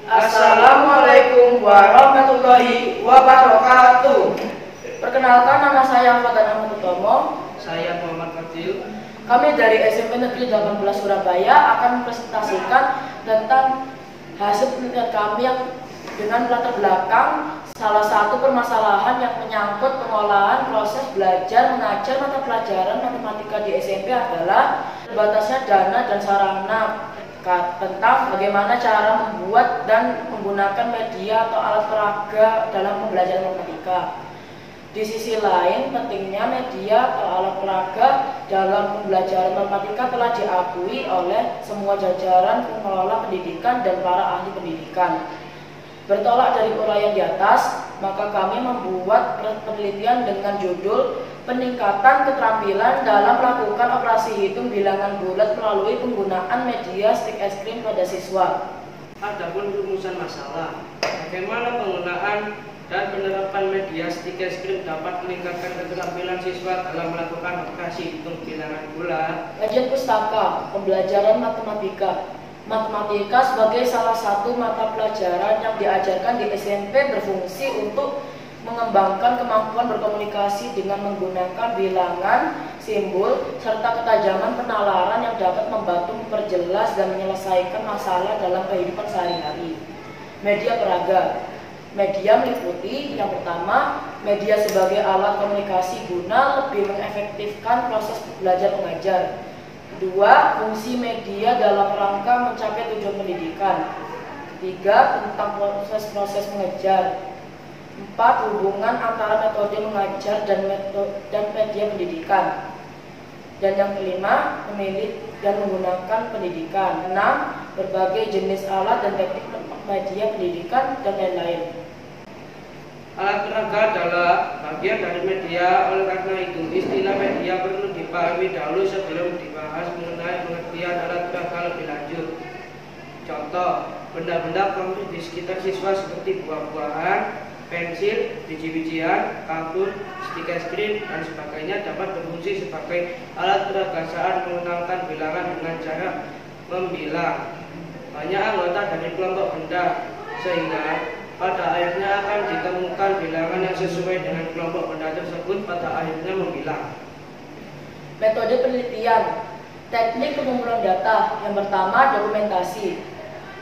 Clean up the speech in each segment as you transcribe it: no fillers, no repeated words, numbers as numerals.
Assalamualaikum warahmatullahi wabarakatuh. Perkenalkan, nama saya Fatan Ahmad Utomo. Saya Muhammad Fadil. Kami dari SMP Negeri 18 Surabaya akan mempresentasikan tentang hasil penelitian kami yang dengan latar belakang salah satu permasalahan yang menyangkut pengolahan proses belajar mengajar mata pelajaran matematika di SMP adalah terbatasnya dana dan sarana, tentang bagaimana cara membuat dan menggunakan media atau alat peraga dalam pembelajaran matematika. Di sisi lain, pentingnya media atau alat peraga dalam pembelajaran matematika telah diakui oleh semua jajaran pengelola pendidikan dan para ahli pendidikan. Bertolak dari uraian di atas, maka kami membuat penelitian dengan judul Peningkatan Keterampilan dalam Melakukan Operasi Hitung Bilangan Bulat Melalui Penggunaan Media Stik Es Krim pada Siswa. Adapun rumusan masalah, bagaimana penggunaan dan penerapan media stik es krim dapat meningkatkan keterampilan siswa dalam melakukan operasi hitung bilangan bulat. Kajian pustaka, pembelajaran matematika. Matematika sebagai salah satu mata pelajaran yang diajarkan di SMP berfungsi untuk mengembangkan kemampuan berkomunikasi dengan menggunakan bilangan, simbol, serta ketajaman penalaran yang dapat membantu memperjelas dan menyelesaikan masalah dalam kehidupan sehari-hari. Media peraga. Media meliputi yang pertama, media sebagai alat komunikasi guna lebih mengefektifkan proses belajar mengajar. Kedua, fungsi media dalam rangka mencapai tujuan pendidikan. Ketiga, tentang proses-proses mengajar. Empat, hubungan antara metode mengajar dan media pendidikan. Dan yang kelima, memilih dan menggunakan pendidikan. Enam, berbagai jenis alat dan teknik media pendidikan dan lain-lain. Alat peraga adalah bagian dari media, oleh karena itu istilah media perlu dipahami dahulu sebelum dibahas mengenai pengertian alat peraga lebih lanjut. Contoh, benda-benda konkret di sekitar siswa seperti buah-buahan, pensil, biji-bijian, kartun, stik es krim, dan sebagainya dapat berfungsi sebagai alat peraga saat mengenalkan bilangan dengan cara membilang banyak anggota dari kelompok benda, sehingga pada akhirnya akan ditemukan bilangan yang sesuai dengan kelompok benda tersebut pada akhirnya membilang. Metode penelitian. Teknik pengumpulan data. Yang pertama, dokumentasi.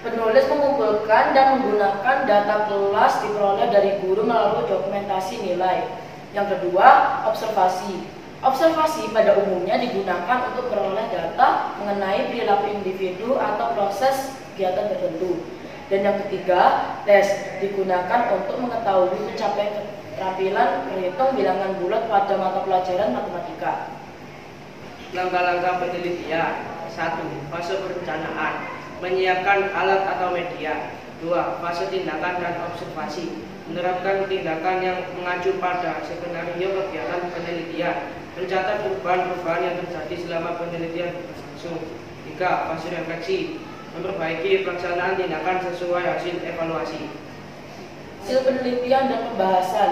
Penulis mengumpulkan dan menggunakan data kelas diperoleh dari guru melalui dokumentasi nilai. Yang kedua, observasi. Observasi pada umumnya digunakan untuk memperoleh data mengenai perilaku individu atau proses kegiatan tertentu. Dan yang ketiga, tes digunakan untuk mengetahui pencapaian keterampilan berhitung bilangan bulat pada mata pelajaran matematika. Langkah-langkah penelitian. 1. Fase perencanaan, menyiapkan alat atau media. 2. Fase tindakan dan observasi, menerapkan tindakan yang mengacu pada skenario kegiatan penelitian, mencatat perubahan-perubahan yang terjadi selama penelitian berlangsung. 3. Fase refleksi, memperbaiki pelaksanaan tindakan sesuai hasil evaluasi. Hasil penelitian dan pembahasan.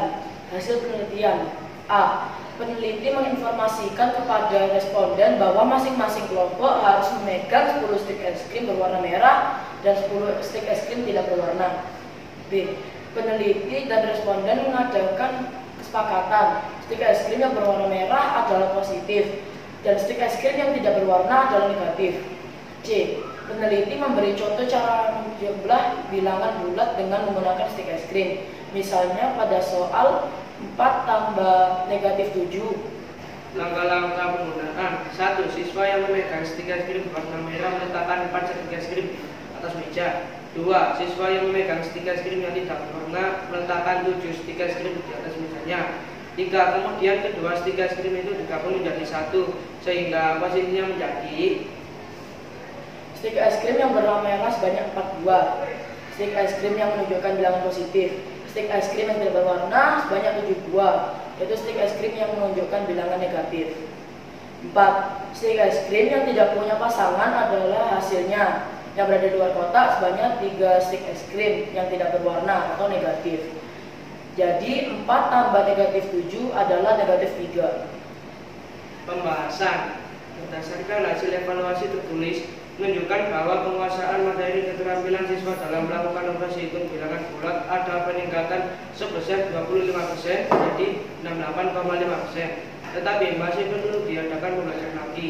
Hasil penelitian. A. Peneliti menginformasikan kepada responden bahwa masing-masing kelompok harus memegang 10 stik es krim berwarna merah dan 10 stik es krim tidak berwarna. B. Peneliti dan responden mengadakan kesepakatan stik es krim yang berwarna merah adalah positif dan stik es krim yang tidak berwarna adalah negatif. C. Peneliti memberi contoh cara menjumlah bilangan bulat dengan menggunakan stik es krim. Misalnya pada soal 4 tambah negatif 7. Langkah-langkah penggunaan. 1. Siswa yang memegang stik es krim berwarna merah meletakkan 4 stik es krim atas meja. 2. Siswa yang memegang stik es krim yang tidak berwarna meletakkan 7 stik es krim di atas mejanya. 3. Kemudian kedua stik es krim itu digabung menjadi satu, sehingga posisinya menjadi stik es krim yang berwarna merah sebanyak 4 buah. Stik es krim yang menunjukkan bilangan positif. Stik es krim yang tidak berwarna sebanyak 7 buah, yaitu stik es krim yang menunjukkan bilangan negatif. 4. Stik es krim yang tidak punya pasangan adalah hasilnya yang berada di luar kotak sebanyak 3 stik es krim yang tidak berwarna atau negatif. Jadi 4 tambah negatif 7 adalah negatif 3. Pembahasan. Berdasarkan hasil evaluasi tertulis, menunjukkan bahwa penguasaan materi keterampilan siswa dalam melakukan operasi hitung bilangan bulat ada peningkatan sebesar 25% menjadi 68,5%, tetapi masih perlu diadakan pembelajaran lagi.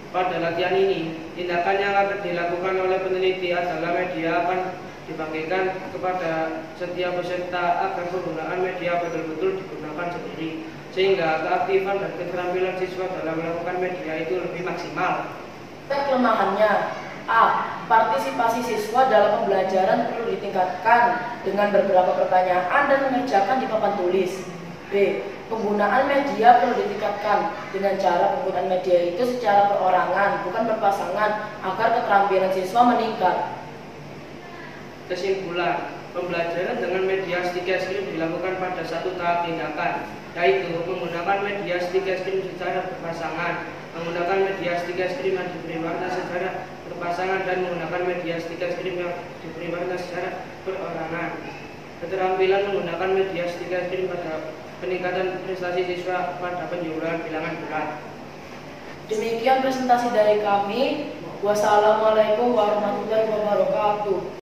Pada latihan ini, tindakan yang akan dilakukan oleh peneliti adalah media akan dibagikan kepada setiap peserta agar penggunaan media betul-betul digunakan sendiri, sehingga keaktifan dan keterampilan siswa dalam melakukan media itu lebih maksimal. Kelemahannya, A. Partisipasi siswa dalam pembelajaran perlu ditingkatkan dengan beberapa pertanyaan dan mengerjakan di papan tulis. B. Penggunaan media perlu ditingkatkan dengan cara penggunaan media itu secara perorangan, bukan berpasangan, agar keterampilan siswa meningkat. Kesimpulan, pembelajaran dengan media stick es krim dilakukan pada satu tahap tindakan, yaitu menggunakan media stick es krim secara berpasangan, menggunakan media stick es krim yang diberi warna secara berpasangan, dan menggunakan media stick es krim yang diberi warna secara perorangan. Keterampilan menggunakan media stick es krim pada peningkatan prestasi siswa pada penjualan bilangan bulat. Demikian presentasi dari kami. Wassalamualaikum warahmatullahi wabarakatuh.